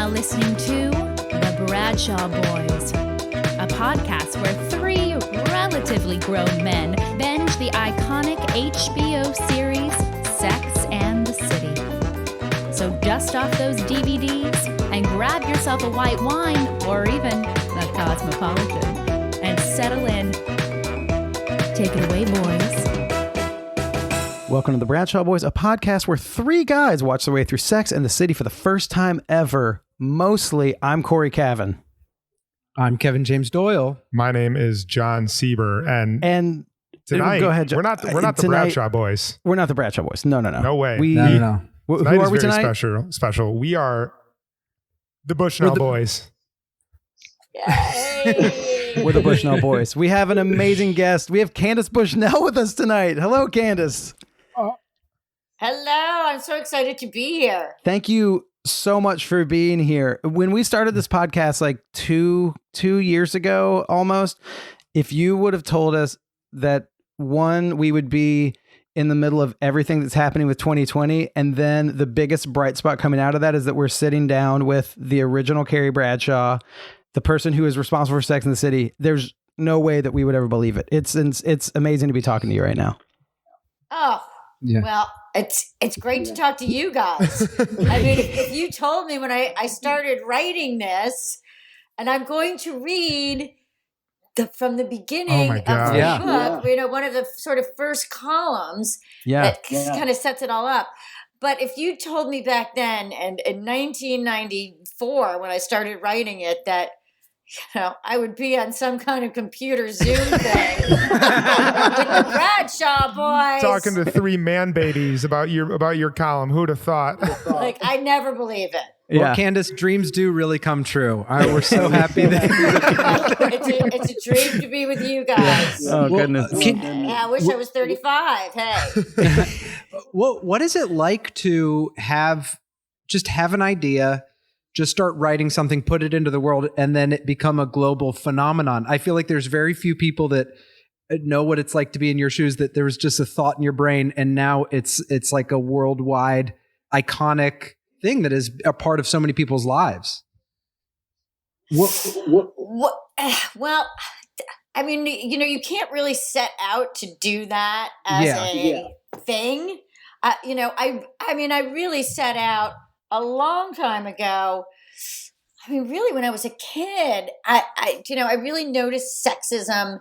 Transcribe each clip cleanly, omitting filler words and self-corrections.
now listening to The Bradshaw Boys, a podcast where three relatively grown men binge the iconic HBO series Sex and the City. So dust off those DVDs and grab yourself a white wine or even a Cosmopolitan and settle in. Take it away, boys. Welcome to The Bradshaw Boys, a podcast where three guys watch their way through Sex and the City for the first time ever. Mostly, I'm Cory Cavin. I'm Kevin James Doyle. My name is Jon Sieber, and tonight go ahead, we're not the Bradshaw Boys. We're not the Bradshaw Boys. No. No way. No. Who are we tonight? Special. We are the Bushnell Boys. Yay! We're the Bushnell Boys. We have an amazing guest. We have Candace Bushnell with us tonight. Hello, Candace. Hello, I'm so excited to be here. Thank you so much for being here. When we started this podcast like two years ago, almost, if you would have told us that we would be in the middle of everything that's happening with 2020, and then the biggest bright spot coming out of that is that we're sitting down with the original Carrie Bradshaw, the person who is responsible for Sex and the City, there's no way that we would ever believe it. It's amazing to be talking to you right now. Oh, yeah. Well, it's great to talk to you guys. I mean, if you told me when I started writing this, and I'm going to read from the beginning of the book, you know, one of the sort of first columns that kind of sets it all up. But if you told me back then, and in 1994, when I started writing it, that I would be on some kind of computer Zoom thing with the Bradshaw Boys, talking to three man babies about your column. Who'd have thought? Like, I never believe it. Yeah. Well, Candace, dreams do really come true. We're so happy that it's a dream to be with you guys. Yeah. Oh, goodness. I wish I was 35. Hey. What is it like to have an idea, just start writing something, put it into the world, and then it become a global phenomenon? I feel like there's very few people that know what it's like to be in your shoes, that there was just a thought in your brain, and now it's like a worldwide iconic thing that is a part of so many people's lives. Well, I mean, you can't really set out to do that as a thing. I really set out a long time ago. I mean, really, when I was a kid, I really noticed sexism,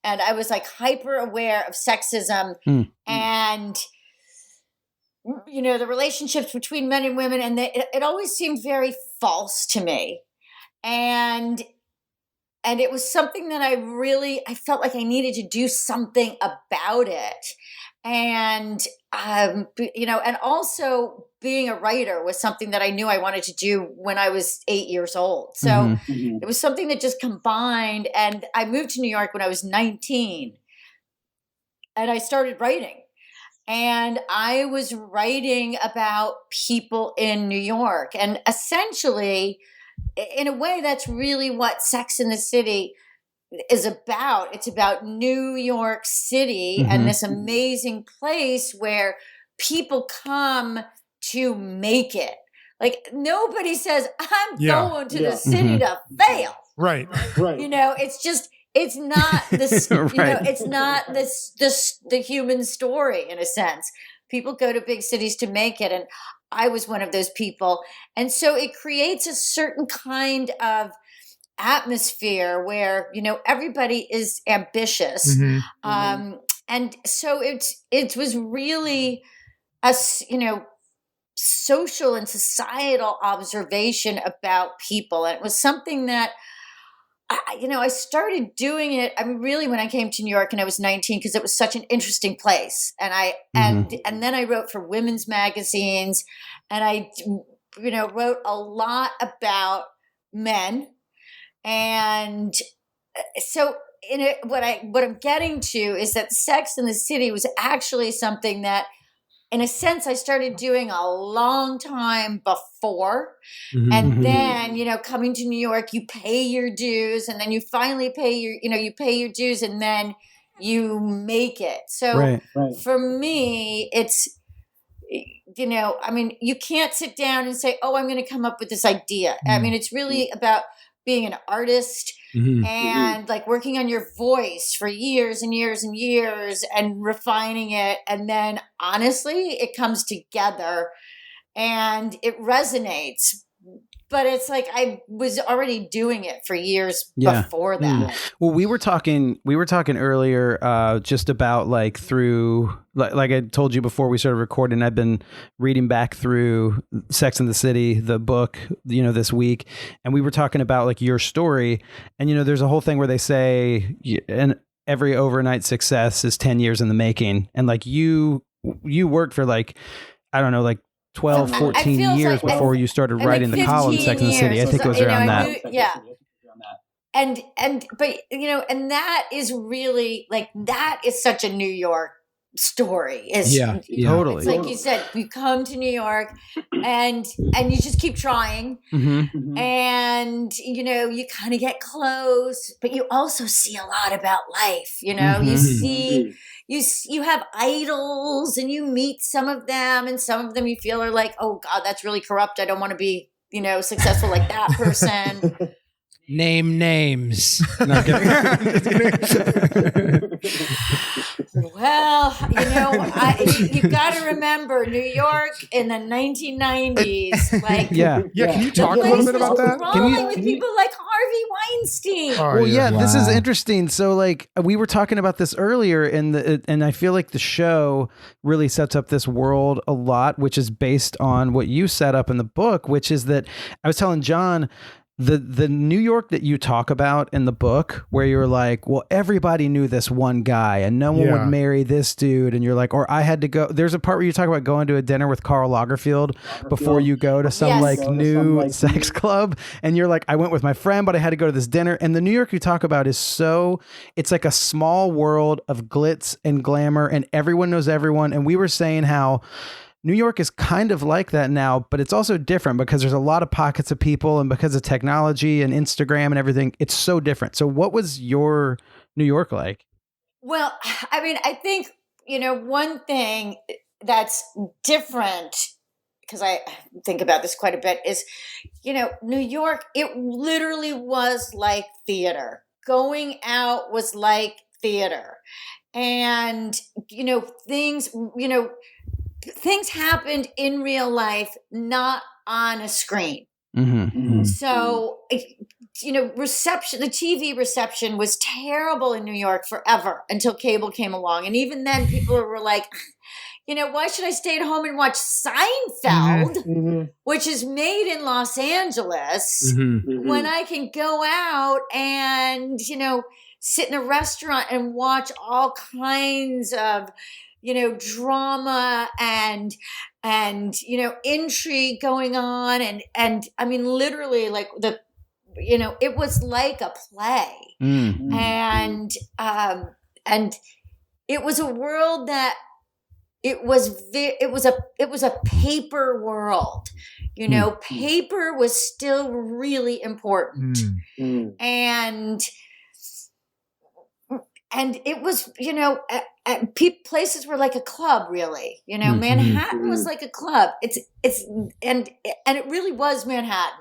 and I was like hyper aware of sexism and, the relationships between men and women. And it always seemed very false to me. And it was something that I felt like I needed to do something about it. And, and also being a writer was something that I knew I wanted to do when I was 8 years old. So it was something that just combined. And I moved to New York when I was 19 and I started writing. And I was writing about people in New York. And essentially, in a way, that's really what Sex and the City is about. It's about New York City and this amazing place where people come to make it. Like, nobody says, I'm going to the city to fail. Right. It's not this, Right. It's not the human story, in a sense. People go to big cities to make it. And I was one of those people. And so it creates a certain kind of atmosphere where, everybody is ambitious. And so it was really a, social and societal observation about people. And it was something that I started doing it. I mean, really, when I came to New York and I was 19, because it was such an interesting place. And and then I wrote for women's magazines, and I, wrote a lot about men. And so what I'm getting to is that Sex and the City was actually something that, in a sense, I started doing a long time before. And then, coming to New York, you pay your dues, and then you finally pay your dues, and then you make it. So for me, it's I mean, you can't sit down and say, oh, I'm going to come up with this idea. I mean, it's really about being an artist and like working on your voice for years and years and years and refining it. And then honestly, it comes together and it resonates. But it's like I was already doing it for years before that. Well, we were talking earlier just about like through like I told you before we started recording, I've been reading back through Sex and the City, the book, this week, and we were talking about like your story, and there's a whole thing where they say and every overnight success is 10 years in the making, and like you worked for like I don't know, like 12, 14 years before you started writing the column Sex and the City. I think it was around that. And that is really like, that is such a New York story. Totally. It's like you said, you come to New York and you just keep trying and, you kind of get close, but you also see a lot about life. You see, you have idols and you meet some of them, and some of them you feel are like, oh God, that's really corrupt. I don't want to be, successful like that person. Name names. Well, you got to remember New York in the 1990s. Like, can you talk a little bit about that? With people like Harvey Weinstein. This is interesting. So, like, we were talking about this earlier, and I feel like the show really sets up this world a lot, which is based on what you set up in the book, which is that I was telling Jon. The New York that you talk about in the book, where you're like, well, everybody knew this one guy and no one would marry this dude. And you're like, or I had to go. There's a part where you talk about going to a dinner with Karl Lagerfeld before you go to some new sex club. And you're like, I went with my friend, but I had to go to this dinner. And the New York you talk about it's like a small world of glitz and glamour and everyone knows everyone. And we were saying how New York is kind of like that now, but it's also different because there's a lot of pockets of people, and because of technology and Instagram and everything, it's so different. So what was your New York like? Well, I mean, I think, one thing that's different, because I think about this quite a bit, is, New York, it literally was like theater. Going out was like theater. And, things happened in real life, not on a screen. So, the TV reception was terrible in New York forever until cable came along. And even then people were like, why should I stay at home and watch Seinfeld, which is made in Los Angeles, when I can go out and, sit in a restaurant and watch all kinds of drama and intrigue going on. And I mean, literally like it was like a play. And it was a world that it was a paper world, paper was still really important. And it was, places were like a club, really. Manhattan was like a club. And it really was Manhattan.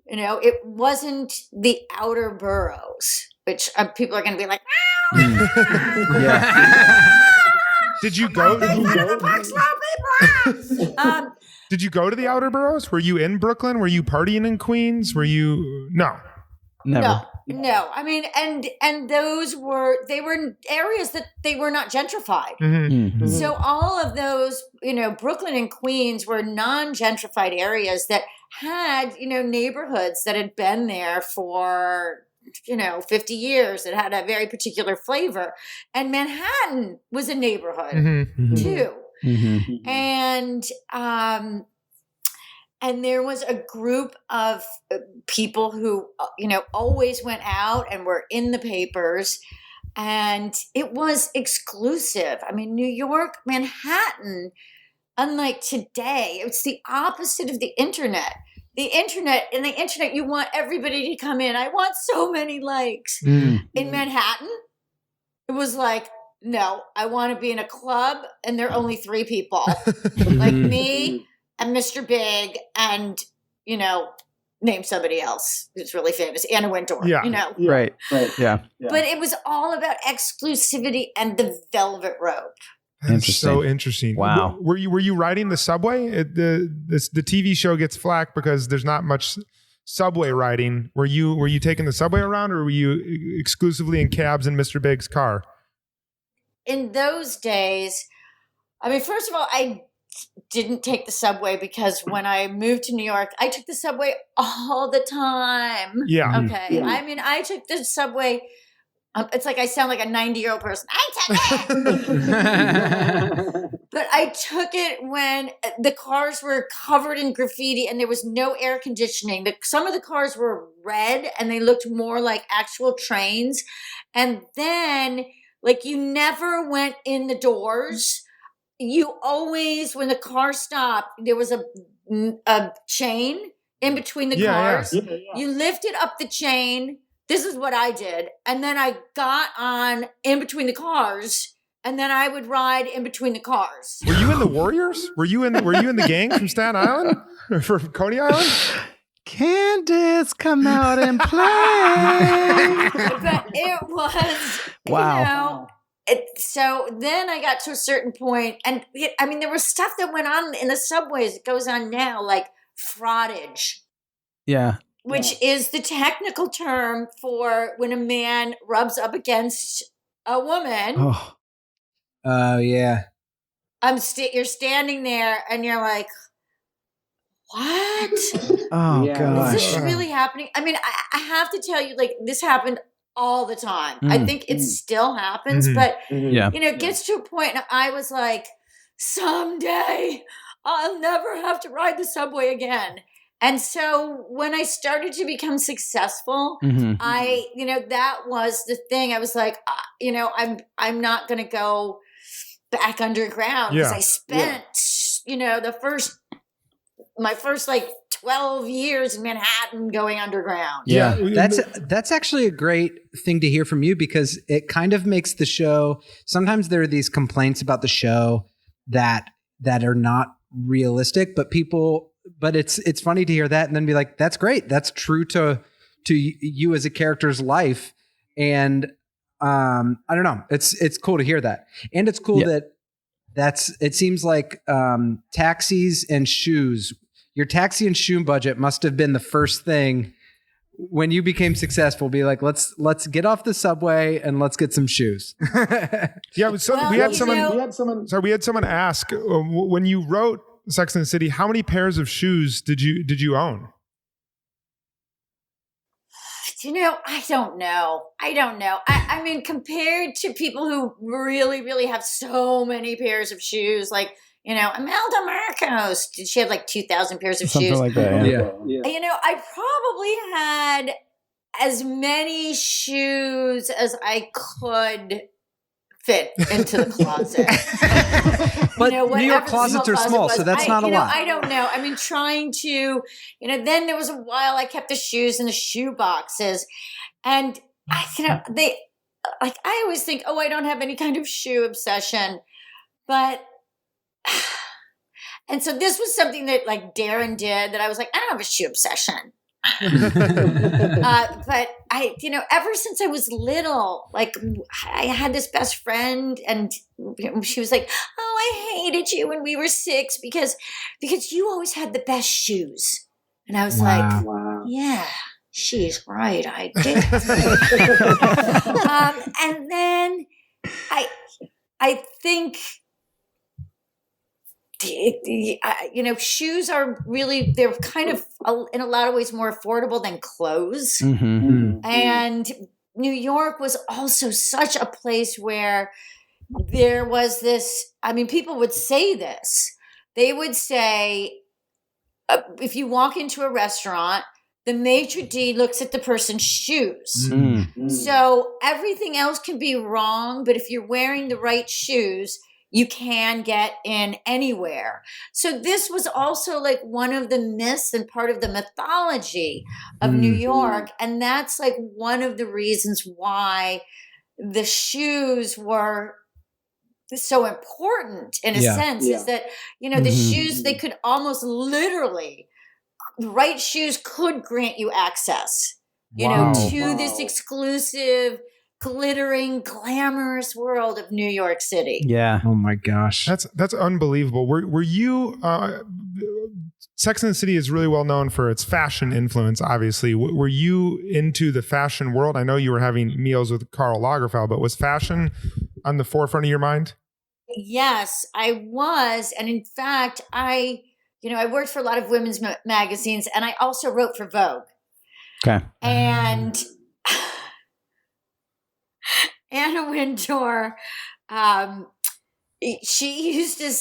It wasn't the outer boroughs, which people are going to be like, Did you go? Did you go to the outer boroughs? Were you in Brooklyn? Were you partying in Queens? Were you? No. Never. No, I mean, and they were areas that they were not gentrified. So all of those, Brooklyn and Queens were non-gentrified areas that had, neighborhoods that had been there for, 50 years. It had a very particular flavor. And Manhattan was a neighborhood too. And there was a group of people who, always went out and were in the papers. And it was exclusive. I mean, New York, Manhattan, unlike today, it's the opposite of the internet. The internet, you want everybody to come in. I want so many likes. In Manhattan, it was like, no, I want to be in a club and there are only 3 people, like me and Mr. Big and, you know, name somebody else who's really famous, Anna Wintour, you know. Right. Yeah. But it was all about exclusivity and the velvet rope. That's so interesting. Wow. Were you riding the subway? The TV show gets flack because there's not much subway riding. Were you taking the subway around, or were you exclusively in cabs in Mr. Big's car? In those days, I mean, first of all, I didn't take the subway because when I moved to New York, I took the subway all the time. Yeah. Okay. Yeah. I mean, I took the subway. It's like I sound like a 90-year-old person. I took it. But I took it when the cars were covered in graffiti and there was no air conditioning. Some of the cars were red and they looked more like actual trains. And then, like, you never went in the doors. You always, when the car stopped, there was a chain in between the cars. Yeah. You lifted up the chain. This is what I did. And then I got on in between the cars, and then I would ride in between the cars. Were you in the Warriors? Were you in the gang from Staten Island? Or from Coney Island? Candace, come out and play. But it was, wow. You know, so then I got to a certain point, and I mean, there was stuff that went on in the subways that goes on now, like fraudage. Yeah. Which is the technical term for when a man rubs up against a woman. Oh, yeah. You're standing there and you're like, what? Oh, gosh. Is this really happening? I mean, I have to tell you, like, this happened all the time. I think it still happens, but, you know, it gets to a point and I was like, someday I'll never have to ride the subway again. And so when I started to become successful, I, you know, that was the thing. I was like, you know, I'm not going to go back underground because I spent, you know, my first like 12 years in Manhattan going underground. Yeah. That's actually a great thing to hear from you, because it kind of makes the show. Sometimes there are these complaints about the show that are not realistic, but it's funny to hear that and then be like, that's great. That's true to you as a character's life. And I don't know. It's cool to hear that. And it's cool that it seems like taxis and shoes, your taxi and shoe budget must have been the first thing when you became successful. Be like, let's get off the subway and let's get some shoes. Yeah. We had someone ask when you wrote Sex and the City, how many pairs of shoes did you own? You know, I don't know. I mean, compared to people who really, really have so many pairs of shoes, like, you know, Imelda Marcos, did she have like 2,000 pairs of Something shoes? Something like that. Yeah. You know, I probably had as many shoes as I could fit into the closet. But, you know, New York closets are small, so that's not a lot. I don't know. I mean, trying to, you know, then there was a while I kept the shoes in the shoe boxes, and I always think, oh, I don't have any kind of shoe obsession, but. And so this was something that like Darren did that I was like, I don't have a shoe obsession. But I, you know, ever since I was little, like I had this best friend and she was like, oh, I hated you when we were 6 because you always had the best shoes. And I was like, yeah, she's right. I did. And then I think, you know, shoes are really, they're kind of in a lot of ways more affordable than clothes. And New York was also such a place where there was this, I mean, people would say this. They would say, if you walk into a restaurant, the maitre d' looks at the person's shoes. So everything else can be wrong, but if you're wearing the right shoes, you can get in anywhere. So this was also like one of the myths and part of the mythology of New York. And that's like one of the reasons why the shoes were so important in a sense is that, the shoes, they could almost literally, the right shoes could grant you access, to this exclusive, glittering, glamorous world of New York City. Yeah. Oh my gosh. That's unbelievable. Were you, Sex and the City is really well known for its fashion influence, obviously. Were you into the fashion world? I know you were having meals with Karl Lagerfeld, but was fashion on the forefront of your mind? Yes, I was. And in fact, I worked for a lot of women's magazines, and I also wrote for Vogue. Okay. And Anna Wintour, she used to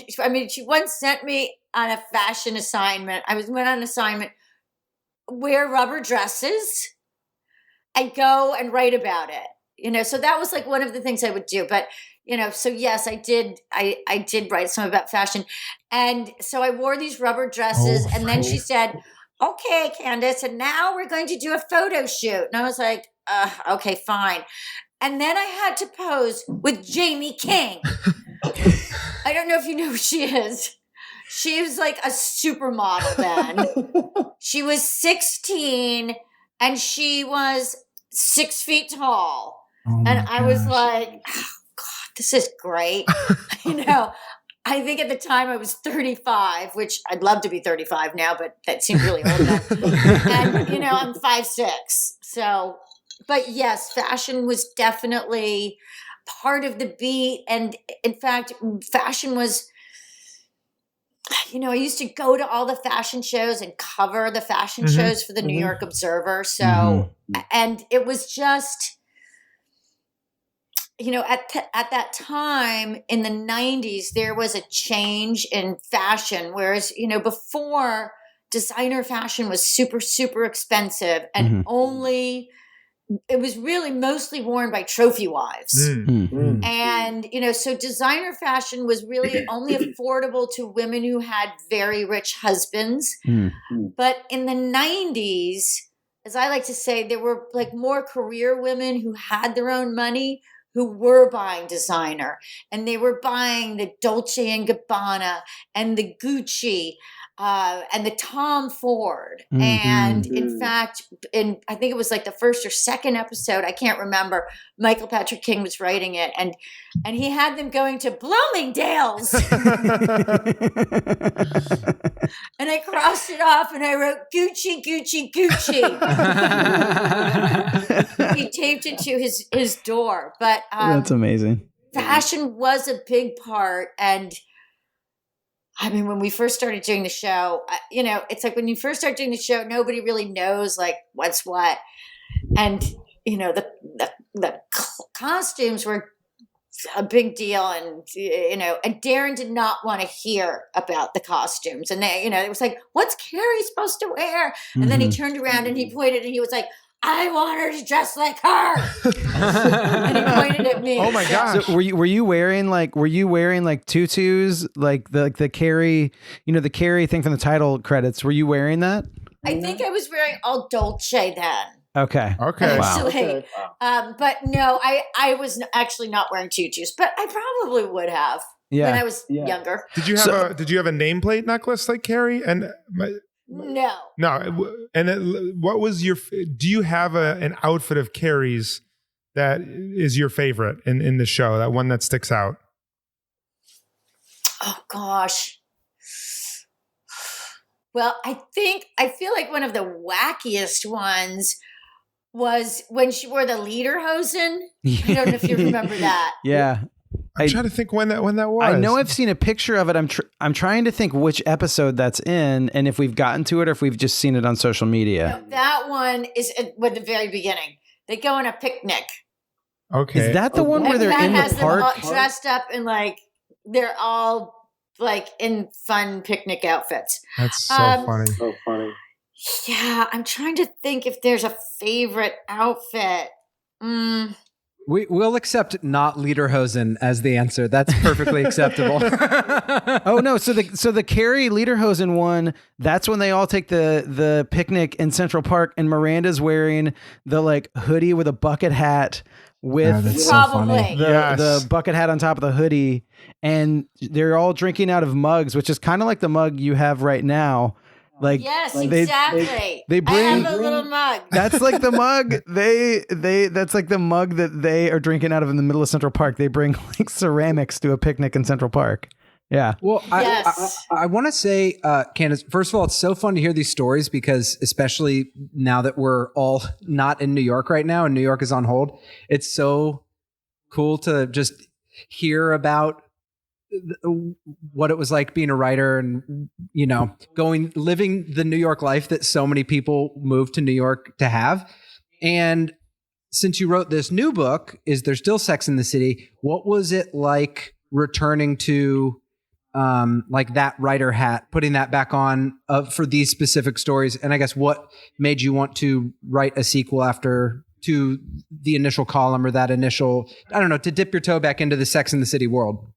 she once sent me on a fashion assignment. Went on an assignment, wear rubber dresses, and go and write about it. So that was like one of the things I would do. But, so yes, I did write some about fashion. And so I wore these rubber dresses, and then she said, "Okay, Candace, and now we're going to do a photo shoot." And I was like, okay, fine. And then I had to pose with Jamie King. I don't know if you know who she is. She was like a supermodel then. She was 16 and she was 6 feet tall. And I was like, oh, God, this is great. I think at the time I was 35, which I'd love to be 35 now, but that seemed really old then. And, I'm 5'6". So, but yes, fashion was definitely part of the beat. And in fact, fashion was, I used to go to all the fashion shows and cover the fashion shows for the New York Observer. So, and it was just, at that time in the 90s, there was a change in fashion. Whereas, before, designer fashion was super, super expensive and it was really mostly worn by trophy wives. And, so designer fashion was really only affordable to women who had very rich husbands. But in the 90s, as I like to say, there were like more career women who had their own money who were buying designer, and they were buying the Dolce and Gabbana and the Gucci and the Tom Ford. And in fact, I think it was like the first or second episode, I can't remember, Michael Patrick King was writing it, and he had them going to Bloomingdale's. And I crossed it off and I wrote Gucci, Gucci, Gucci. He taped it to his door. But that's amazing. Fashion was a big part. And when we first started doing the show, it's like when you first start doing the show, nobody really knows like what's what. And, the costumes were a big deal. And, and Darren did not want to hear about the costumes. And it was like, what's Carrie supposed to wear? And then he turned around and he pointed and he was like, I want her to dress like her. And he pointed at me. Oh my gosh. So were you wearing like tutus, like the Carrie, the Carrie thing from the title credits? Were you wearing that? I think I was wearing all Dolce then. Okay. Actually. Wow. But no, I was actually not wearing tutus, but I probably would have when I was younger. Did you have a nameplate necklace like Carrie? And no. And what was do you have an outfit of Carrie's that is your favorite in the show, that one that sticks out? Oh gosh. Well, I feel like one of the wackiest ones was when she wore the lederhosen. I don't know if you remember that. Yeah. I'm trying to think when that was. I know I've seen a picture of it. I'm trying to think which episode that's in, and if we've gotten to it or if we've just seen it on social media. No, that one is at the very beginning. They go on a picnic. Okay. Is that the one where they're in the park? All dressed up and like they're all like in fun picnic outfits. That's so funny. So funny. Yeah, I'm trying to think if there's a favorite outfit. We'll accept not lederhosen as the answer. That's perfectly acceptable. Oh no! So the Carrie lederhosen one, that's when they all take the picnic in Central Park, and Miranda's wearing the like hoodie with a bucket hat with that's so Probably. funny. the bucket hat on top of the hoodie, and they're all drinking out of mugs, which is kind of like the mug you have right now. Like, Yes, they- exactly. they I bring- have a little mug. That's like the mug that's like the mug that they are drinking out of in the middle of Central Park. They bring like ceramics to a picnic in Central Park. Yeah. Well, Yes. I want to say, Candace, first of all, it's so fun to hear these stories because especially now that we're all not in New York right now and New York is on hold, it's so cool to just hear about what it was like being a writer and, you know, living the New York life that so many people moved to New York to have. And since you wrote this new book, Is There Still Sex in the City? What was it like returning to like that writer hat, putting that back on for these specific stories? And I guess what made you want to write a sequel to the initial column or that initial, I don't know, to dip your toe back into the Sex in the City world?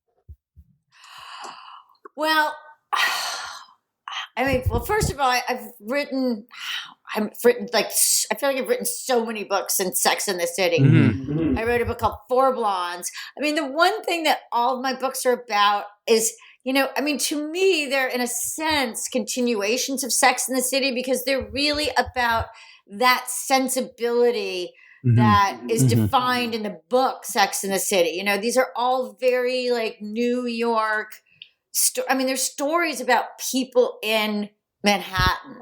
Well, I mean, first of all, I've written like, I feel like I've written so many books in Sex in the City. Mm-hmm. I wrote a book called Four Blondes. I mean, the one thing that all of my books are about is, you know, I mean, to me, they're in a sense continuations of Sex in the City because they're really about that sensibility that is defined in the book Sex in the City. You know, these are all very like New York. I mean, there's stories about people in Manhattan.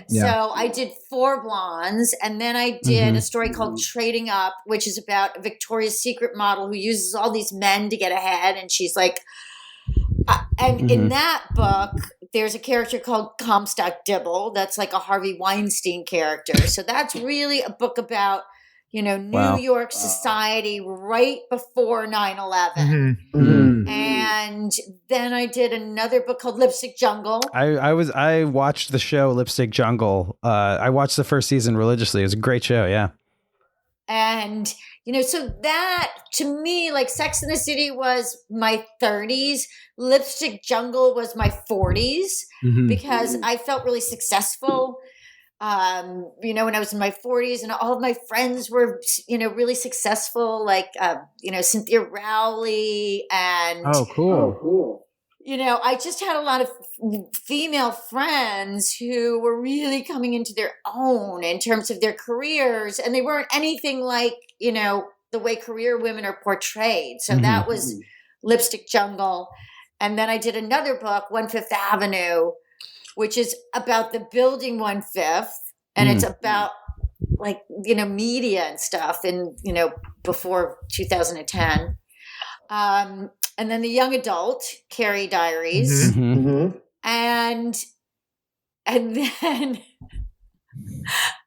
Yeah. So I did Four Blondes, and then I did a story called Trading Up, which is about a Victoria's Secret model who uses all these men to get ahead. And she's like, and in that book, there's a character called Comstock Dibble. That's like a Harvey Weinstein character. So that's really a book about, you know, New York society right before 9/11. And then I did another book called Lipstick Jungle. I watched the show Lipstick Jungle. I watched the first season religiously. It was a great show. Yeah. And, you know, so that to me, like Sex in the City was my 30s. Lipstick Jungle was my 40s because I felt really successful. You know, when I was in my 40s and all of my friends were, you know, really successful, like, you know, Cynthia Rowley and, Cool. you know, I just had a lot of female friends who were really coming into their own in terms of their careers, and they weren't anything like, you know, the way career women are portrayed. So that was Lipstick Jungle. And then I did another book, 1/5 Avenue, which is about the building 1/5, and it's about like, you know, media and stuff in, you know, before 2010. And then the young adult, Carrie Diaries. And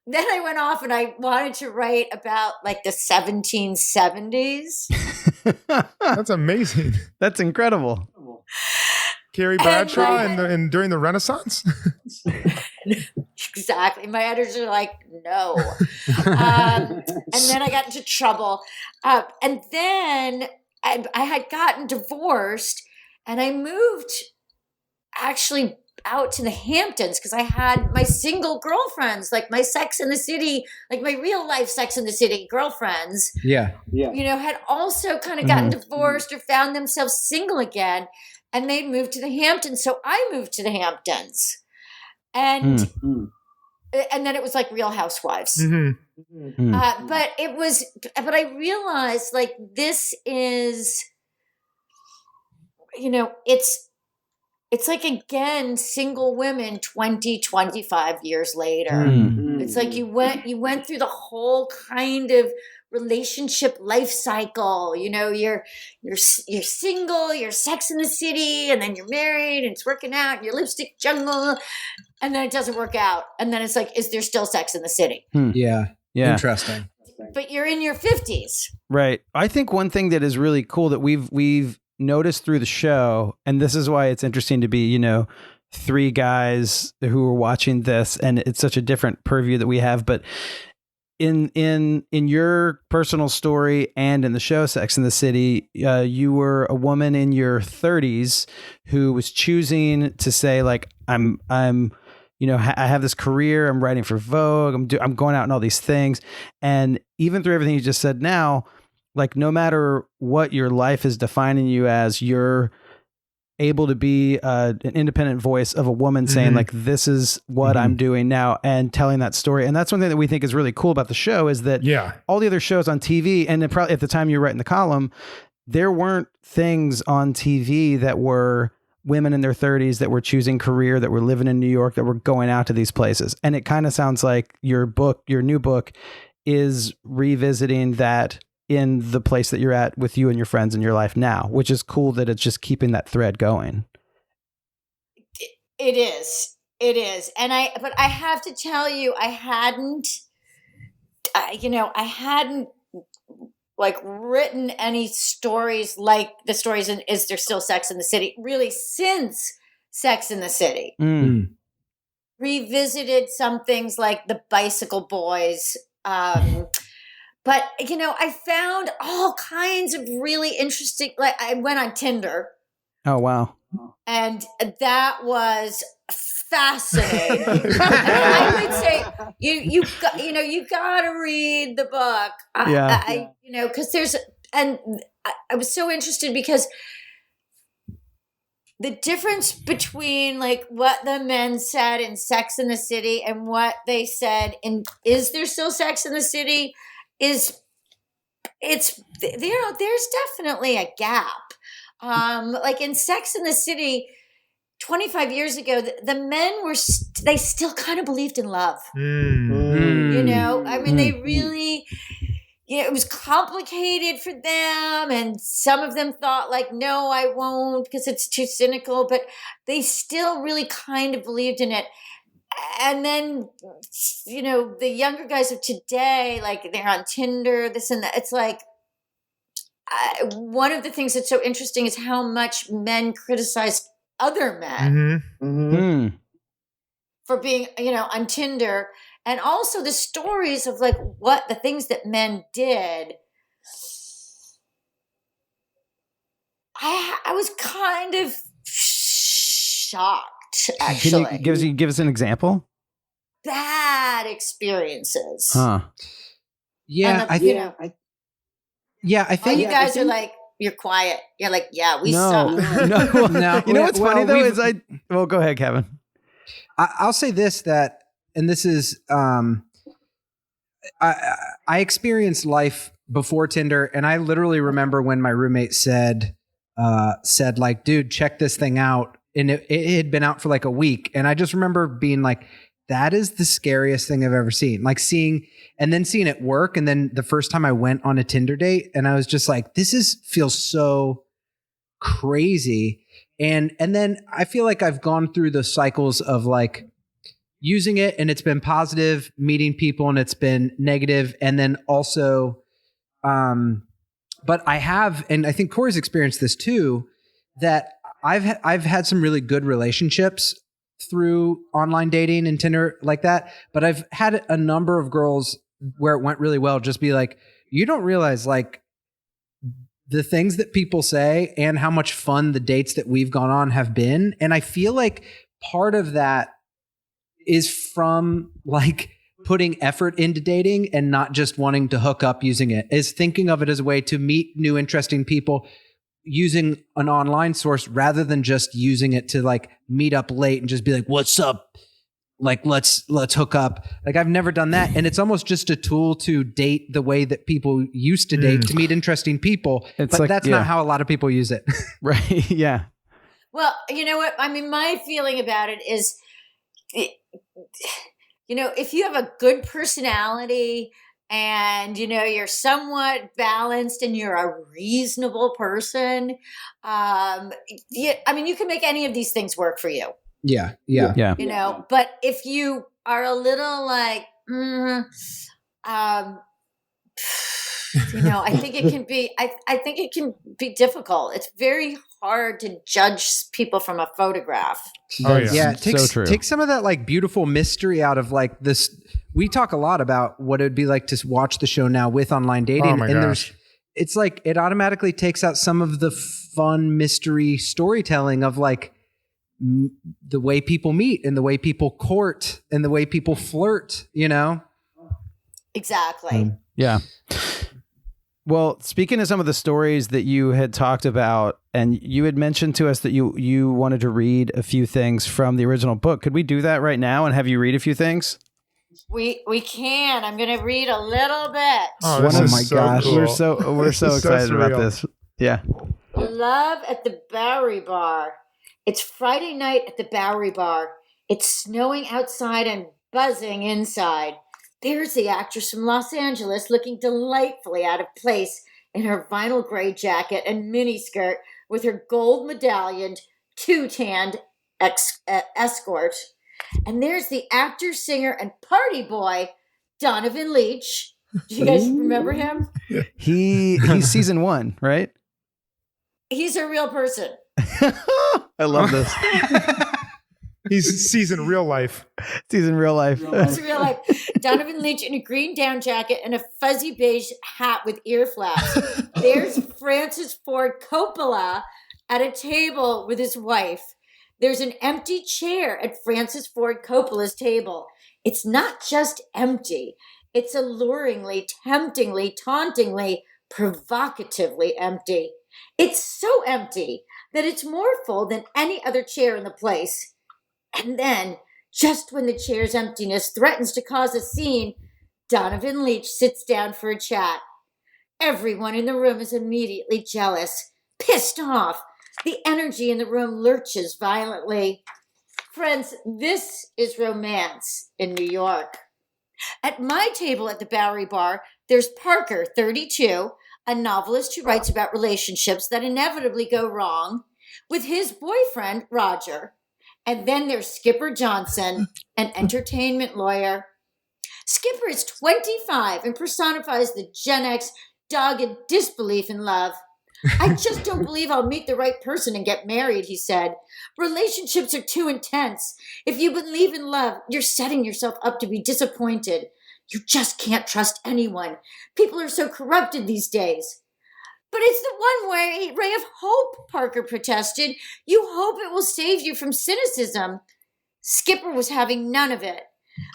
then I went off and I wanted to write about like the 1770s. That's amazing. That's incredible. Carrie Bradshaw and during the Renaissance? Exactly. My editors are like, no. And then I got into trouble. And then I had gotten divorced and I moved actually out to the Hamptons because I had my single girlfriends, like my Sex in the City, like my real life Sex in the City girlfriends. Yeah. You know, had also kind of gotten divorced or found themselves single again. And they moved to the Hamptons. So I moved to the Hamptons. And then it was like Real Housewives. But I realized like this is, you know, it's like, again, single women 20, 25 years later. It's like you went through the whole kind of relationship life cycle. You know, you're single, you're Sex in the City, and then you're married and it's working out, and you're Lipstick Jungle, and then it doesn't work out. And then it's like, is there still Sex in the City? Yeah. Interesting. But you're in your 50s. Right. I think one thing that is really cool that we've noticed through the show, and this is why it's interesting to be, you know, three guys who are watching this, and it's such a different purview that we have, but in your personal story and in the show Sex in the City, you were a woman in your 30s who was choosing to say like, I'm you know, I have this career, I'm writing for Vogue, I'm going out and all these things. And even through everything you just said now, Like no matter what your life is defining you as, you're able to be an independent voice of a woman saying like, this is what I'm doing now and telling that story. And that's one thing that we think is really cool about the show is that all the other shows on TV, and then probably at the time you were writing the column, there weren't things on TV that were women in their 30s that were choosing career, that were living in New York, that were going out to these places. And it kind of sounds like your new book is revisiting that in the place that you're at with you and your friends in your life now, which is cool that it's just keeping that thread going. It is. And but I have to tell you, I hadn't like written any stories like the stories in Is There Still Sex in the City really since Sex in the City. Revisited some things like The Bicycle Boys. But, I found all kinds of really interesting, like I went on Tinder. Oh, wow. And that was fascinating. And I would say you got to read the book. Because I was so interested because the difference between like what the men said in Sex in the City and what they said in Is There Still Sex in the City there's definitely a gap. Like in Sex in the City 25 years ago, the men they still kind of believed in love. They really, it was complicated for them. And some of them thought like, no, I won't because it's too cynical, but they still really kind of believed in it. And then, the younger guys of today, like they're on Tinder, this and that. It's like, one of the things that's so interesting is how much men criticized other men for being, on Tinder. And also the stories of like the things that men did. I was kind of shocked. Actually, can you give us an example? Bad experiences. Yeah, I think. You guys are like, you're quiet. You're like, yeah, we suck. No. You know what's funny though is go ahead, Kevin. I'll say this and this is I experienced life before Tinder, and I literally remember when my roommate said like, dude, check this thing out. And it had been out for like a week. And I just remember being like, that is the scariest thing I've ever seen. Like seeing it work. And then the first time I went on a Tinder date and I was just like, feels so crazy. And then I feel like I've gone through the cycles of like using it and it's been positive, meeting people and it's been negative. And then also, but I have, and I think Cory's experienced this too, that I've had some really good relationships through online dating and Tinder like that, but I've had a number of girls where it went really well just be like, you don't realize like the things that people say and how much fun the dates that we've gone on have been. And I feel like part of that is from like putting effort into dating and not just wanting to hook up using it, is thinking of it as a way to meet new interesting people using an online source rather than just using it to like meet up late and just be like, what's up? Like, let's hook up. Like I've never done that. And it's almost just a tool to date the way that people used to date to meet interesting people. But that's not how a lot of people use it. Right. Yeah. Well, you know what? I mean, my feeling about it is, if you have a good personality and, you're somewhat balanced and you're a reasonable person, you can make any of these things work for you. Yeah. But if you are a little like, I think it can be, I think it can be difficult. It's very hard to judge people from a photograph. Oh yeah. Take some of that like beautiful mystery out of like this. We talk a lot about what it would be like to watch the show now with online dating. Oh my gosh. It's like, it automatically takes out some of the fun mystery storytelling of like the way people meet and the way people court and the way people flirt, Exactly. Yeah. Well, speaking of some of the stories that you had talked about, and you had mentioned to us that you wanted to read a few things from the original book. Could we do that right now and have you read a few things? We can. I'm going to read a little bit. Oh, my gosh. Cool. We're so excited about this. Yeah. Love at the Bowery Bar. It's Friday night at the Bowery Bar. It's snowing outside and buzzing inside. There's the actress from Los Angeles looking delightfully out of place in her vinyl gray jacket and miniskirt with her gold medallioned, two-tanned escort. And there's the actor, singer, and party boy, Donovan Leitch. Do you guys remember him? He's season 1, right? He's a real person. I love this. He's season real life. Season real life. It's real life. Donovan Leitch in a green down jacket and a fuzzy beige hat with ear flaps. There's Francis Ford Coppola at a table with his wife. There's an empty chair at Francis Ford Coppola's table. It's not just empty. It's alluringly, temptingly, tauntingly, provocatively empty. It's so empty that it's more full than any other chair in the place. And then, just when the chair's emptiness threatens to cause a scene, Donovan Leitch sits down for a chat. Everyone in the room is immediately jealous, pissed off. The energy in the room lurches violently. Friends, this is romance in New York. At my table at the Bowery Bar, there's Parker, 32, a novelist who writes about relationships that inevitably go wrong, with his boyfriend, Roger. And then there's Skipper Johnson, an entertainment lawyer. Skipper is 25 and personifies the Gen X dogged disbelief in love. I just don't believe I'll meet the right person and get married, he said. Relationships are too intense. If you believe in love, you're setting yourself up to be disappointed. You just can't trust anyone. People are so corrupted these days. But it's the one ray of hope, Parker protested. You hope it will save you from cynicism. Skipper was having none of it.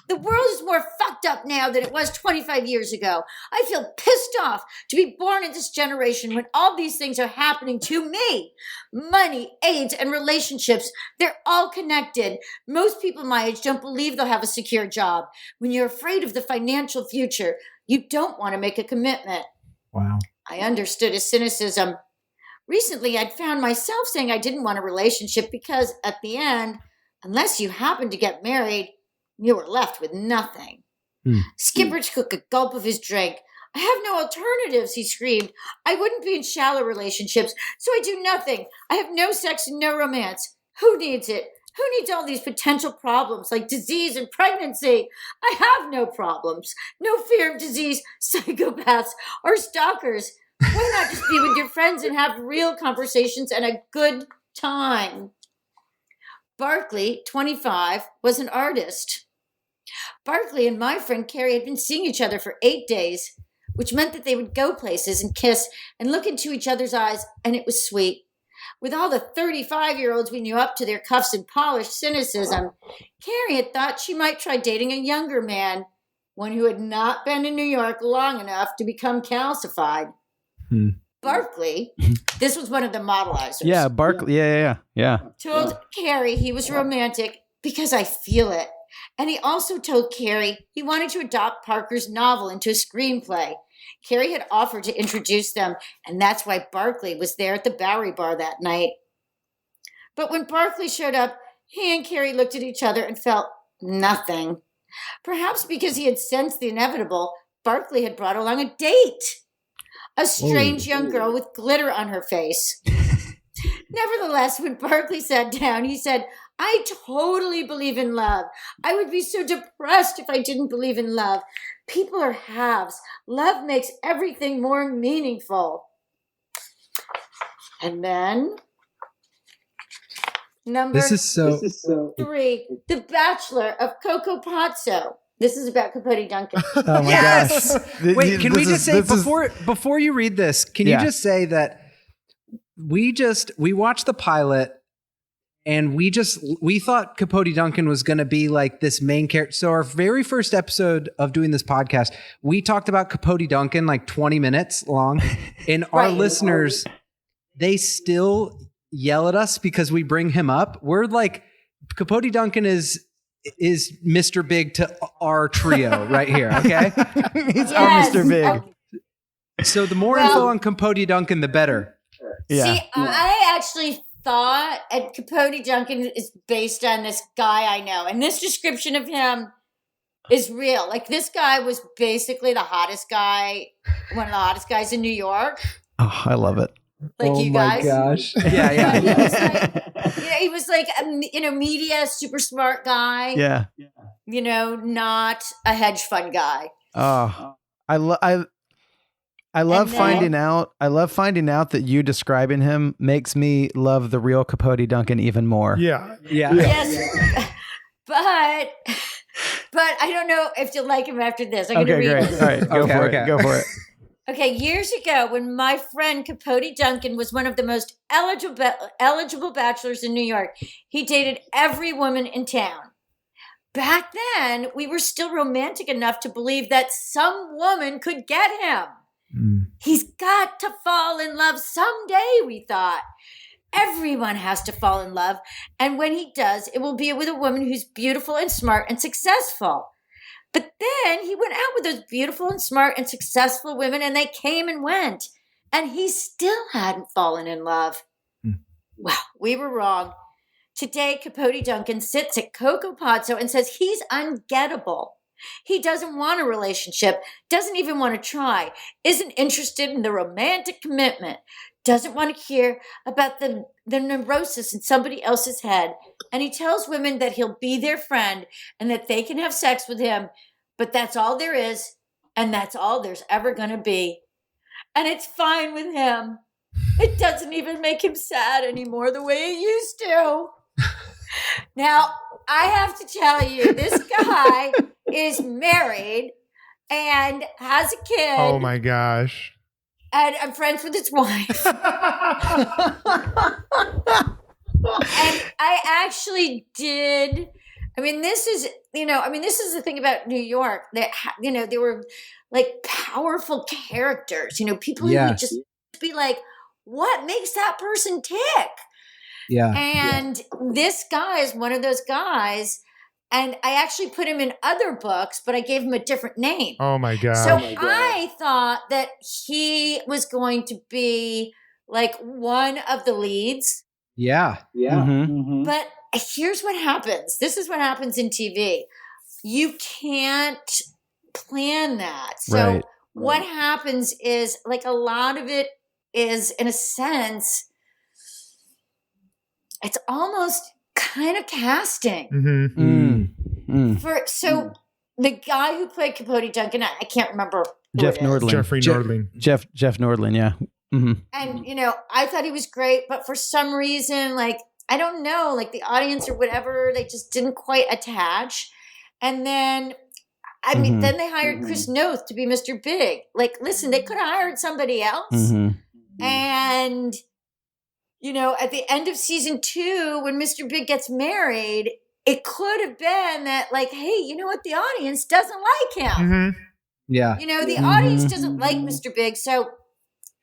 The world is more fucked up now than it was 25 years ago. I feel pissed off to be born in this generation when all these things are happening to me. Money, AIDS, and relationships, they're all connected. Most people my age don't believe they'll have a secure job. When you're afraid of the financial future, you don't want to make a commitment. Wow. I understood his cynicism. Recently, I'd found myself saying I didn't want a relationship because, at the end, unless you happened to get married, you were left with nothing. Skipper took a gulp of his drink. I have no alternatives, he screamed. I wouldn't be in shallow relationships, so I do nothing. I have no sex and no romance. Who needs it? Who needs all these potential problems like disease and pregnancy? I have no problems. No fear of disease, psychopaths, or stalkers. Why not just be with your friends and have real conversations and a good time? Barkley, 25, was an artist. Barkley and my friend Carrie had been seeing each other for 8 days, which meant that they would go places and kiss and look into each other's eyes, and it was sweet. With all the 35-year-olds we knew up to their cuffs and polished cynicism, Carrie had thought she might try dating a younger man, one who had not been in New York long enough to become calcified. Barkley, this was one of the modelizers. Yeah, Barkley. Yeah. Told Carrie he was romantic because I feel it. And he also told Carrie he wanted to adopt Parker's novel into a screenplay. Carrie had offered to introduce them, and that's why Barkley was there at the Bowery Bar that night. But when Barkley showed up, he and Carrie looked at each other and felt nothing. Perhaps because he had sensed the inevitable, Barkley had brought along a date. A strange young girl with glitter on her face. Nevertheless, when Barkley sat down, he said, I totally believe in love. I would be so depressed if I didn't believe in love. People are halves. Love makes everything more meaningful. And then, number 3, The Bachelor of Coco Pazzo. This is about Capote Duncan. Oh my gosh. Wait, can we just say before you read this, can you just say that we watched the pilot And we thought Capote Duncan was going to be like this main character. So our very first episode of doing this podcast, we talked about Capote Duncan like 20 minutes long. And our listeners, they still yell at us because we bring him up. We're like, Capote Duncan is Mr. Big to our trio right here. Okay. He's our Mr. Big. So the more info on Capote Duncan, the better. Yeah. See, I actually thought Capote Duncan is based on this guy I know. And this description of him is real. Like, this guy was basically the hottest guy, one of the hottest guys in New York. Oh, I love it. Like, you guys. Oh my gosh. Yeah. He was like, media, super smart guy. Yeah. Not a hedge fund guy. Oh, I love finding out that you describing him makes me love the real Capote Duncan even more. Yeah. Yes. But I don't know if you'll like him after this. I'm going to read great. this. All right, go for it. Okay, years ago, when my friend Capote Duncan was one of the most eligible bachelors in New York, he dated every woman in town. Back then, we were still romantic enough to believe that some woman could get him. He's got to fall in love someday, we thought. Everyone has to fall in love. And when he does, it will be with a woman who's beautiful and smart and successful. But then he went out with those beautiful and smart and successful women, and they came and went. And he still hadn't fallen in love. Well, we were wrong. Today, Capote Duncan sits at Coco Pozzo and says he's ungettable. He doesn't want a relationship, doesn't even want to try, isn't interested in the romantic commitment, doesn't want to hear about the neurosis in somebody else's head. And he tells women that he'll be their friend and that they can have sex with him, but that's all there is, and that's all there's ever going to be. And it's fine with him. It doesn't even make him sad anymore the way it used to. Now, I have to tell you, this guy is married and has a kid. Oh my gosh. And I'm friends with his wife. And I actually did. This is the thing about New York. That, there were like powerful characters, people who would just be like, what makes that person tick? Yeah. And this guy is one of those guys. And I actually put him in other books, but I gave him a different name. Oh my gosh. So I thought that he was going to be like one of the leads. Yeah. But here's what happens. This is what happens in TV. You can't plan that. So what happens is, like, a lot of it is, in a sense, it's almost kind of casting. So the guy who played Capote Duncan, I can't remember. Jeff Nordling. Jeffrey Nordling. Jeff Nordling, yeah. And, I thought he was great, but for some reason, like, I don't know, like the audience or whatever, they just didn't quite attach. And then, then they hired Chris Noth to be Mr. Big. Like, listen, they could have hired somebody else. And, at the end of season 2, when Mr. Big gets married, it could have been that, like, hey, you know what? The audience doesn't like him. Yeah. The audience doesn't like Mr. Big. So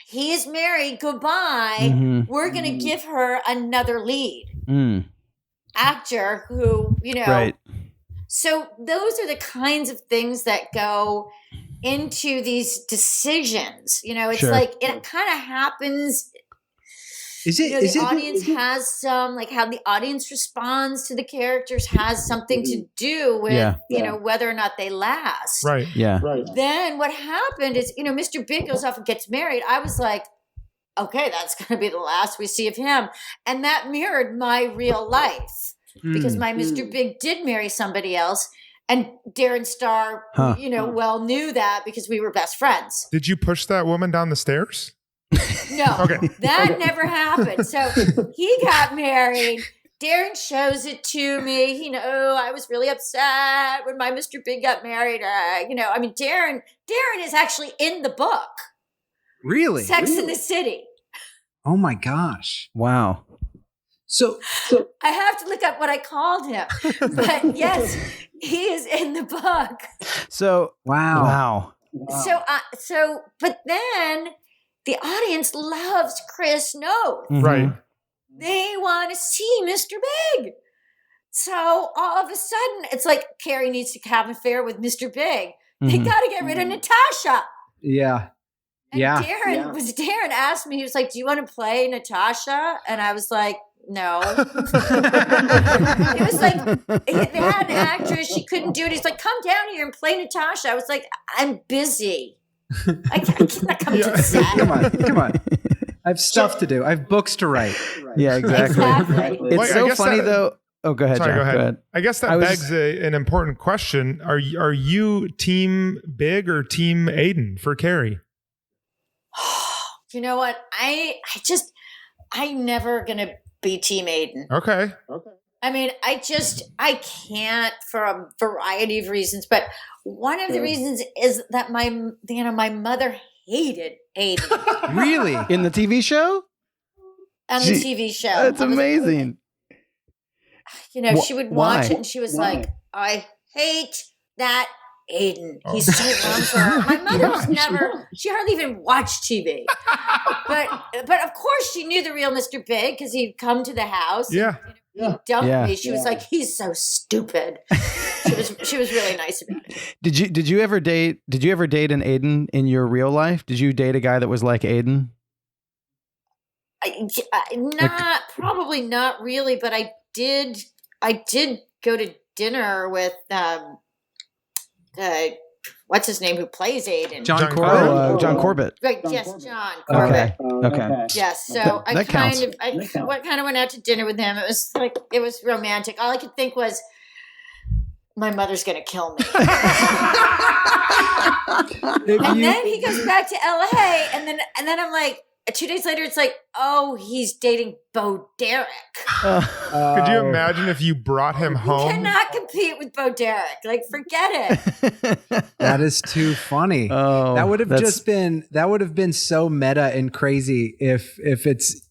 he is married. Goodbye. We're going to give her another lead actor who, Right. So those are the kinds of things that go into these decisions. It's like it kind of happens. The audience has some, like, how the audience responds to the characters has something to do with, whether or not they last. Right. Yeah. Then what happened is, Mr. Big goes off and gets married. I was like, okay, that's going to be the last we see of him. And that mirrored my real life because my Mr. Big did marry somebody else. And Darren Star, well knew that because we were best friends. Did you push that woman down the stairs? No, that never happened. So he got married. Darren shows it to me. I was really upset when my Mr. Big got married. Darren is actually in the book. Really? Sex in the City. Oh my gosh. Wow. So I have to look up what I called him. But yes, he is in the book. So wow. But then the audience loves Chris Noth. Mhm. Right. They want to see Mr. Big. So all of a sudden, it's like Carrie needs to have an affair with Mr. Big. They Mhm. got to get rid of Natasha. Yeah. And Yeah. Darren asked me, he was like, do you want to play Natasha? And I was like, no. He was like, they had an actress, she couldn't do it. He's like, come down here and play Natasha. I was like, I'm busy. I cannot come to the set. Come on. I have stuff to do. I have books to write. Yeah, exactly. It's Well, I so guess funny that- though. Oh, go ahead, Sorry, John. go ahead. I guess that I was begs an important question. Are you team Big or team Aiden for Carrie? You know what? I'm never going to be Team Aiden. Okay. I mean, I can't for a variety of reasons, but one of the reasons is that my mother hated Aiden Really? In the TV show? on the TV show. That's amazing. You know, she would watch why? it and she was like, I hate that Aiden. He's so wrong for her. My mother was she hardly even watched TV. But of course she knew the real Mr. Big because he'd come to the house. Yeah. He dumped me. She was like, he's so stupid. She was really nice about it. Did you ever date an Aiden in your real life? Did you date a guy that was like Aiden? Probably not really, but I did go to dinner with what's his name who plays Aiden? John John Corbett. Oh, John Corbett. Right, yes, John Corbett. Okay. Yes, so That I counts. kind of went out to dinner with him. It was romantic. All I could think was, my mother's gonna kill me. And then he goes back to LA, and then I'm like, 2 days later, it's like, oh, he's dating Bo Derek. Could you imagine if you brought him You home? cannot compete with Bo Derek. Like, forget it. That is too funny. Oh, that would have been so meta and crazy if it's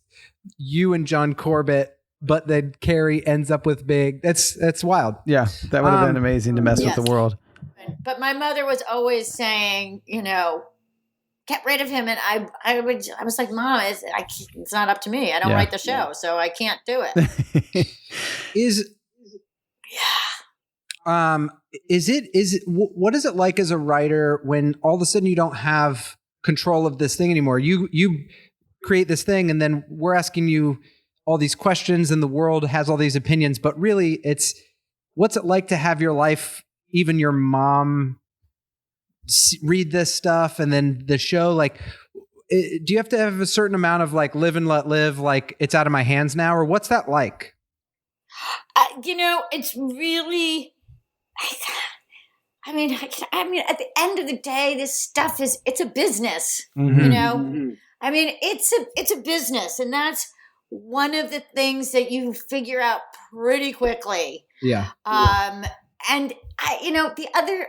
you and John Corbett, but then Carrie ends up with Big. That's wild. Yeah, that would have been amazing to mess Yes. with the world. But my mother was always saying, get rid of him. And I was like, Mom, it's not up to me. I don't write the show, so I can't do it. What is it like as a writer when all of a sudden you don't have control of this thing anymore? You create this thing and then we're asking you all these questions and the world has all these opinions, but really what's it like to have your life, even your mom read this stuff and then the show? Like, do you have to have a certain amount of like live and let live, like it's out of my hands now, or what's that like? It's really, I mean, at the end of the day, this stuff it's a business, Mhm. I mean, it's a business, and that's one of the things that you figure out pretty quickly. Yeah. And the other,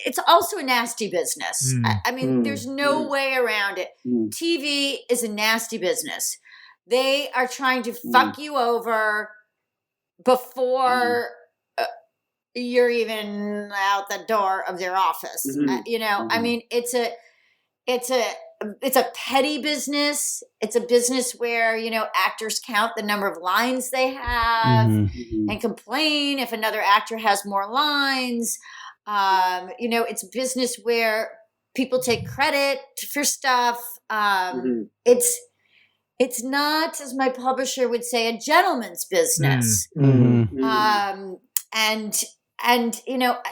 it's also a nasty business. I mean, there's no way around it. TV is a nasty business. They are trying to fuck you over before you're even out the door of their office. I mean, it's a petty business. It's a business where, actors count the number of lines they have and complain if another actor has more lines. It's a business where people take credit for stuff. It's not, as my publisher would say, a gentleman's business.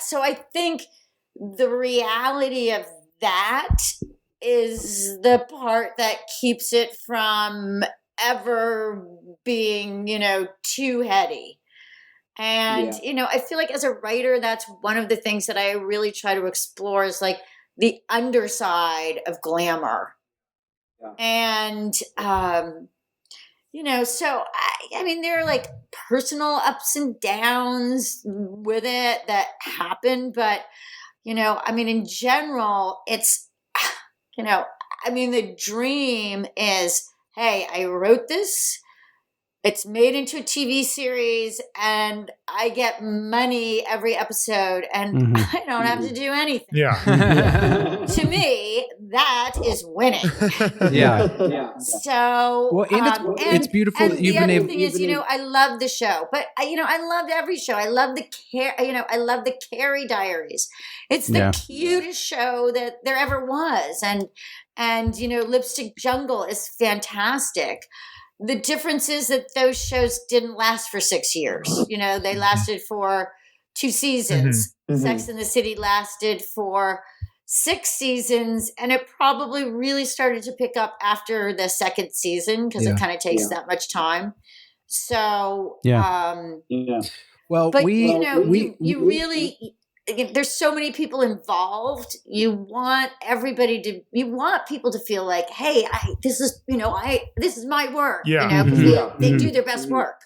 So I think the reality of that is the part that keeps it from ever being, too heady. And, I feel like as a writer, that's one of the things that I really try to explore is like the underside of glamour. And, so I mean, there are like personal ups and downs with it that happen, but, in general, it's, the dream is, hey, I wrote this. it's made into a TV series, and I get money every episode, and I don't have to do anything. Yeah. To me, that is winning. Yeah. So, Well, and it's beautiful that you've been able. The other thing is, I love the show, but I loved every show. I love I love the Carrie Diaries. It's the cutest show that there ever was, and Lipstick Jungle is fantastic. The difference is that those shows didn't last for 6 years. They lasted for 2 seasons. Sex and the City lasted for 6 seasons, and it probably really started to pick up after the second season because it kind of takes that much time. So, Well, but you really. There's so many people involved. You want people to feel like, hey, this is my work. Yeah. They do their best work.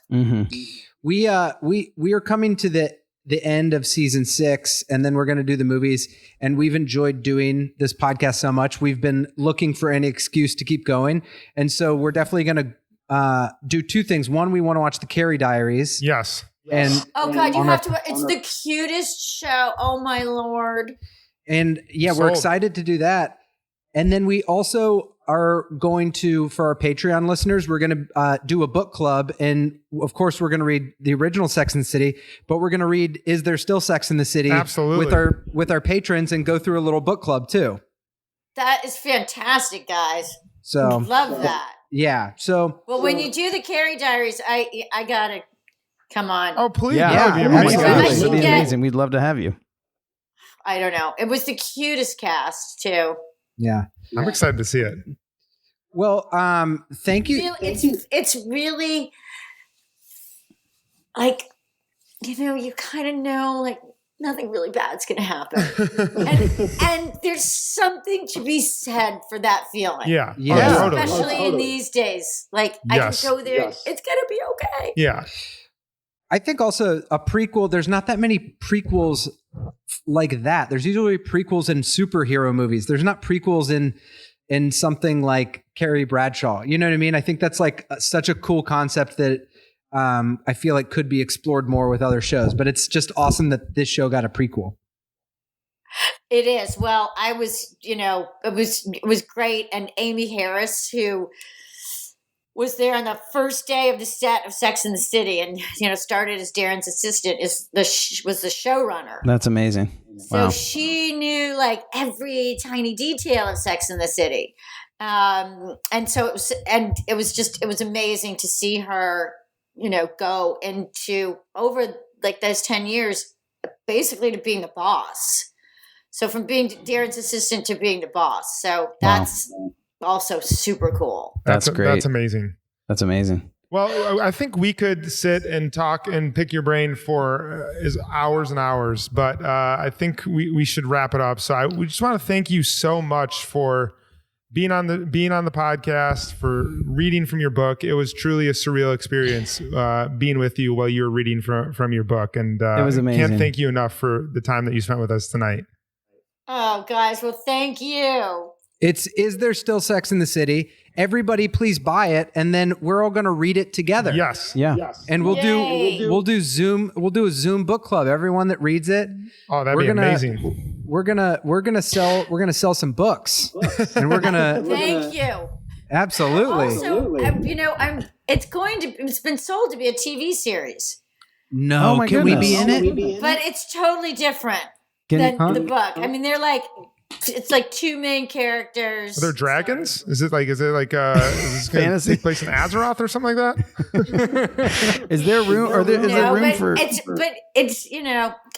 We are coming to the end of season 6, and then we're going to do the movies. And we've enjoyed doing this podcast so much. We've been looking for any excuse to keep going. And so we're definitely going to do 2 things. One, we want to watch the Carrie Diaries. Yes. And oh God, you have to. It's the cutest show. Oh my Lord. And we're excited to do that. And then we also are going to, for our Patreon listeners, we're going to do a book club. And of course, we're going to read the original Sex and the City, but we're going to read Is There Still Sex in the City? Absolutely. with our patrons, and go through a little book club too. That is fantastic, guys. So love that. Yeah. So when you do the Carrie Diaries, I gotta come on. Oh please. Yeah. That would be amazing. That'd be amazing. We'd love to have you. I don't know. It was the cutest cast too. Yeah. I'm excited to see it. Well, thank you. It's really like, you kind of know like nothing really bad's going to happen. and there's something to be said for that feeling. Yeah. Especially in these days. Like I can go there. It's going to be okay. Yeah. I think also a prequel, there's not that many prequels like that. There's usually prequels in superhero movies. There's not prequels in something like Carrie Bradshaw. You know what I mean? I think that's like such a cool concept that I feel like could be explored more with other shows. But it's just awesome that this show got a prequel. It is. Well, I was, it was great. And Amy Harris, who was there on the first day of the set of Sex and the City and, started as Darren's assistant, was the showrunner. That's amazing. So she knew like every tiny detail of Sex and the City. And so it was amazing to see her, go into over like those 10 years, basically to being the boss. So from being Darren's assistant to being the boss. So that's also super cool. That's great. That's amazing. That's amazing. Well, I think we could sit and talk and pick your brain for hours and hours, but I think we should wrap it up. So we just want to thank you so much for being on the podcast, for reading from your book. It was truly a surreal experience being with you while you were reading from your book, and it was amazing. Can't thank you enough for the time that you spent with us tonight. Oh, guys, well, thank you. Is There Still Sex in the City? Everybody please buy it, and then we're all going to read it together. Yes. Yeah. Yes. And we'll do a Zoom book club. Everyone that reads it. Oh, that'd be amazing. We're gonna sell some books. And we're gonna Thank you. Absolutely. Also, it's been sold to be a TV series. No, can we be in it? But it's totally different than the book. I mean, it's like 2 main characters. Are there dragons? Is it like is this fantasy? Take place in Azeroth or something like that? Is there room? Is there room for? It's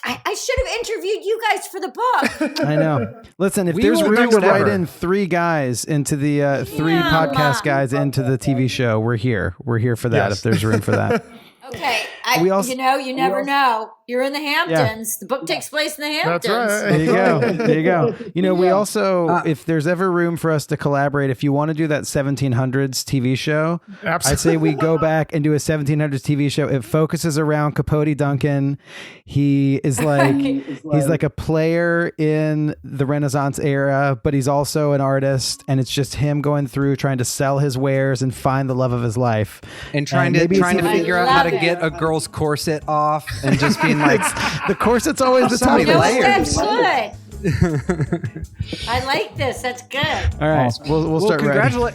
I should have interviewed you guys for the book. I know. Listen, if there's room to write in 3 guys into the 3 podcast guys into the TV show, we're here. We're here for that. If there's room for that. Okay. You never know. You're in the Hamptons. The book takes place in the Hamptons. That's right. There you go. There you go. You know, we also, if there's ever room for us to collaborate, if you want to do that 1700s TV show, Absolutely. I'd say we go back and do a 1700s TV show. It focuses around Capote Duncan. He is like, he's like a player in the Renaissance era, but he's also an artist. And it's just him going through trying to sell his wares and find the love of his life. And trying to figure out how to get a girl's corset off and just being like, the corset's always the top. That's good. I like this. That's good. All right. We'll start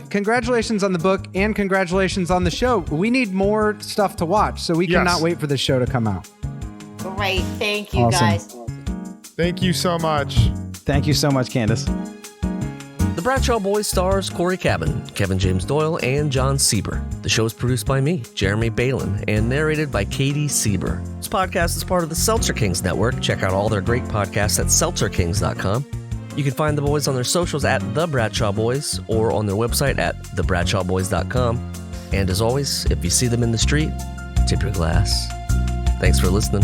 congratulations on the book and congratulations on the show. We need more stuff to watch, so we cannot wait for the show to come out. Great. Thank you, guys. Thank you so much. Thank you so much, Candace. The Bradshaw Boys stars Cory Cavin, Kevin James Doyle, and Jon Sieber. The show is produced by me, Jeremy Balon, and narrated by Katie Sieber. This podcast is part of the Seltzer Kings Network. Check out all their great podcasts at seltzerkings.com. You can find the boys on their socials at The Bradshaw Boys or on their website at thebradshawboys.com. And as always, if you see them in the street, tip your glass. Thanks for listening.